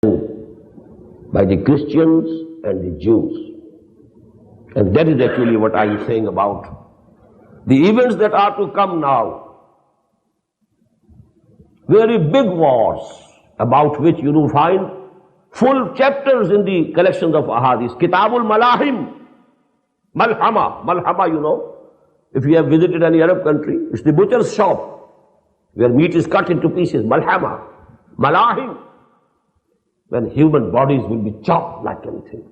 by the Christians and the Jews. And that is actually what I am saying about the events that are to come now. Very big wars about which you will find full chapters in the collections of ahadith. Kitabul Malahim, Malhama, you know. If you have visited any Arab country, it's the butcher's shop where meat is cut into pieces. Malhama, Malahim, when human bodies will be chopped like anything.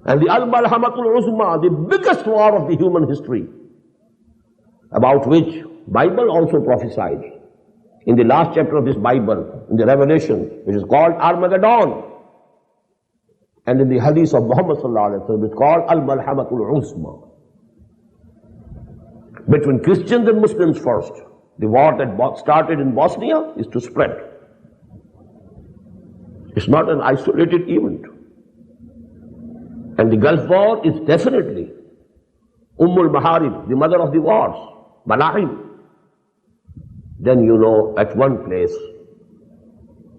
And the Al-Malhamatul Uzma, the biggest war of the human history, about which Bible also prophesied. In the last chapter of this Bible, in the Revelation, which is called Armageddon. And in the Hadith of Muhammad sallallahu alaihi wasallam, it's called Al-Malhamatul Uzma. Between Christians and Muslims first. The war that started in Bosnia is to spread. It's not an isolated event. And the Gulf War is definitely Ummul Maharib, the mother of the wars, Malahim. Then you know, at one place,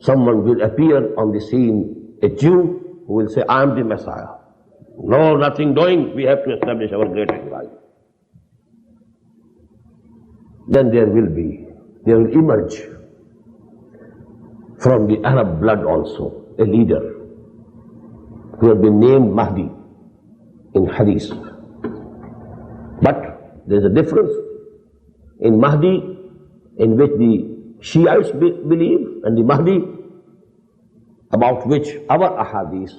someone will appear on the scene, a Jew who will say, I am the Messiah. No, nothing doing, we have to establish our great empire. Then there will emerge from the Arab blood also a leader who has been named Mahdi in Hadith. But there is a difference in Mahdi in which the Shiites believe and the Mahdi about which our ahadith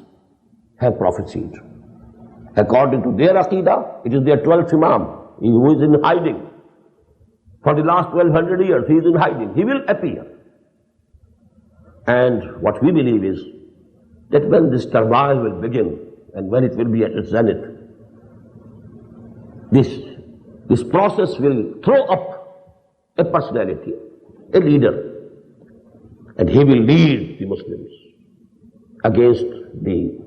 have prophesied. According to their aqidah, it is their 12th Imam who is in hiding. For the last 1200 years, he is in hiding. He will appear. And what we believe is that when this turmoil will begin and when it will be at its zenith, this process will throw up a personality, a leader, and he will lead the Muslims against the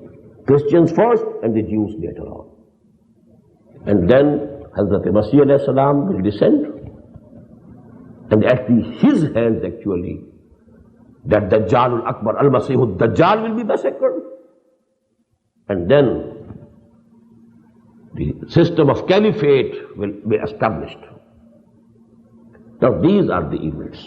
Christians first and the Jews later on. And then Hazrat Masih alayhi salam will descend, and at his hands actually, that Dajjal al-Akbar, al-Masih al-Dajjal will be massacred. And then the system of caliphate will be established. Now these are the events.